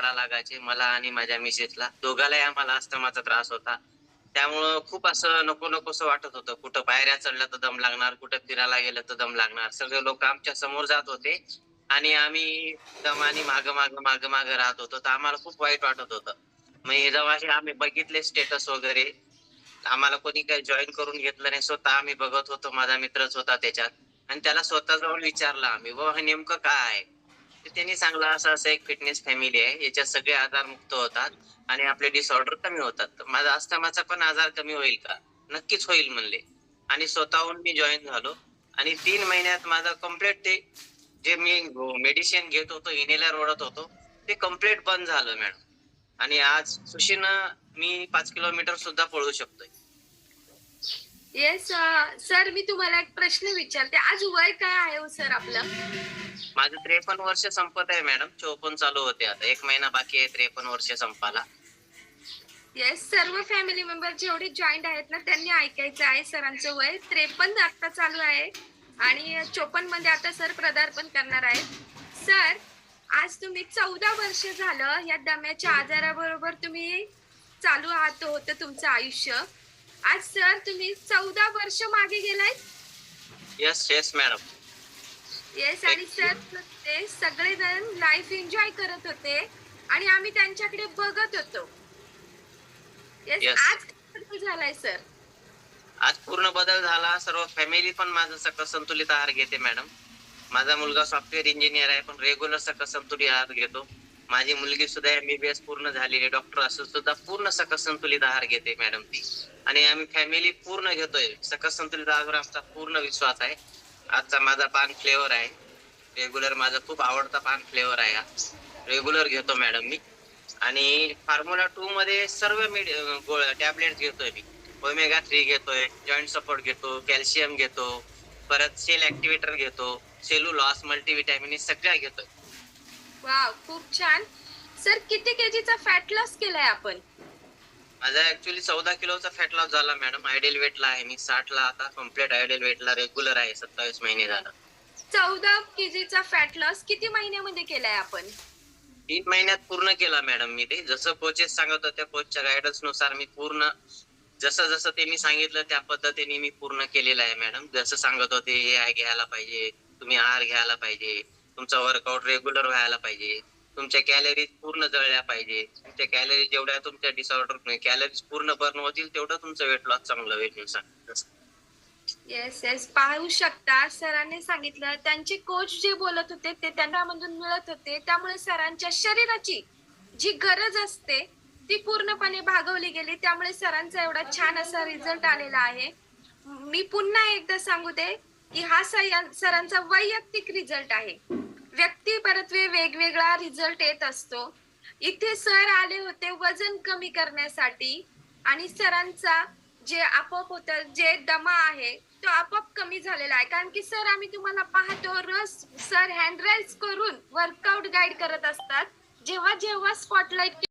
करा लागायचे मला आणि माझ्या मिसेसला. दोघालाही आम्हाला अस्थमाचा त्रास होता. त्यामुळं खूप असं नको-नकोसं वाटत होतं. कुठं पायऱ्या चढल्या तर दम लागणार, कुठं फिरायला गेलं तर दम लागणार. सगळे लोकं आमच्या समोर जात होते आणि आम्ही दमाने मागं राहत होतो. तर आम्हाला खूप वाईट वाटत होतं. मग हे जेव्हा असे आम्ही बघितले स्टेटस वगैरे, आम्हाला कोणी काही जॉइन करून घेतलं नाही. स्वतः आम्ही बघत होतो. माझा मित्रच होता त्याच्यात आणि त्याला स्वतः जाऊन विचारलं आम्ही, "बाबा हे नेमकं काय आहे?" तर त्यांनी सांगितलं, "असं-असं एक फिटनेस फॅमिली आहे. याच्यात सगळे आजारमुक्त होतात आणि आपले डिसऑर्डर कमी होतात. तर माझा अस्थमाचा पण आजार कमी होईल का?" "नक्कीच होईल" म्हणले आणि स्वतःहून मी जॉइन झालो आणि 3 महिन्यात माझं कंप्लीट ते जे मी मेडिसिन घेत होतो, इन्हेलर ओढत होतो, ते कंप्लीट बंद झालं मॅडम आणि आज खुशीनं मी 5 किलोमीटर सुद्धा पळू शकतोय. येस सर मी तुम्हाला एक प्रश्न विचारते. आज वय काय आहे हो सर आपलं? माझं 53 वर्ष संपत आहे मॅडम. 54 चालू होते आता. 1 महिना बाकी आहे 53 वर्ष संपायला. येस, सर्व फॅमिली मेंबर जेवढे जॉइंट आहेत ना, त्यांनी ऐकायचं आहे. सरांचं वय 53 आता चालू आहे आणि 54 मध्ये आता सर पदार्पण करणार आहेत. सर, आज तुम्ही 14 वर्ष झालं या दम्याच्या आजाराबरोबर तुम्ही चालू आहात होतं तुमचं आयुष्य. आज सर तुम्ही 14 वर्ष मागे गेलायत. Yes, yes madam. येस एक आणि सर ते सगळेजण लाईफ एन्जॉय करत होते आणि आम्ही त्यांच्याकडे बघत होतो. Yes, yes. आज काय बदल झालाय सर? आज पूर्ण बदल झाला. सर्व फॅमिली पण माझं सकस संतुलित आहार घेते मॅडम. माझा मुलगा सॉफ्टवेअर इंजिनिअर आहे, पण रेग्युलर सकस संतुलित आहार घेतो. माझी मुलगी सुद्धा एम-बी-बी-एस पूर्ण झालेली आहे. डॉक्टर असून सुद्धा पूर्ण सकस संतुलित आहार घेते मॅडम ती. आणि आम्ही फॅमिली पूर्ण घेतोय. सकस संतुलित आहारावर आमचा पूर्ण विश्वास आहे. आजचा माझा पान फ्लेवर आहे. रेग्युलर माझा खूप आवडता पान फ्लेवर आहे हा. रेग्युलर घेतो मॅडम मी. आणि फॉर्म्युला 2 मध्ये सर्व टॅबलेट्स घेतोय मी. ओमेगा 3 घेतोय, जॉइंट सपोर्ट घेतो, कॅल्शियम घेतो, परत सेल ॲक्टिव्हेटर घेतो, सेल्युलॉस, मल्टीव्हिटॅमिन हे सगळ्या घेतोय. वाव, खूप छान. सर किती केजीचा फॅट लॉस केलाय आपण? माझा ॲक्चुअली 14 किलोचा फॅट लॉस झाला मॅडम. आयडियल वेटला आहे मी. 60ला आता कंप्लीट आयडियल वेटला रेग्युलर आहे 27 महिने झालं. 14 केजीचा फॅट लॉस किती महिन्यामध्ये केलाय आपण? 3 महिन्यात पूर्ण केला मॅडम मी ते. जसं कोचेस सांगत होत्या, कोचच्या गाईडन्सनुसार मी पूर्ण जसं-जसं त्यांनी सांगितलं त्या पद्धतीने मी पूर्ण केलेलं आहे मॅडम. जसं सांगत होते, हे घ्यायला पाहिजे, तुम्ही आहार घ्यायला पाहिजे, तुमचा वर्कआउट रेग्युलर व्हायला पाहिजे, तुमच्या कॅलरीज पूर्ण जळल्या पाहिजे. तुमच्या कॅलरीज जेवढ्या तुमच्या डिसऑर्डर कॅलरीज पूर्ण बर्न होतील, तेवढं तुमचं वेट लॉस चांगलं होईल म्हणून सांगितलं. Yes, yes. पाहू शकता सरांनी सांगितलं त्यांचे कोच जे बोलत होते ते त्यांना मधून मिळत होते. त्यामुळे सरांच्या शरीराची जी गरज असते ती पूर्णपणे भागवली गेली. त्यामुळे सरांचा एवढा छान असा रिझल्ट आलेला आहे. मी पुन्हा एकदा सांगू दे, की हा सरांचा वैयक्तिक रिझल्ट आहे. व्यक्ती परत्वे वेगवेगळा रिझल्ट येत असतो. इथे सर आले होते वजन कमी करण्यासाठी आणि सरांचा जे आपोआप होतं, जे दमा आहे, तो आपोआप कमी झालेला आहे. कारण की सर आम्ही तुम्हाला पाहतो रोज सर हँड रेज करून वर्कआउट गाईड करत असतात. जेव्हा-जेव्हा स्पॉटलाईट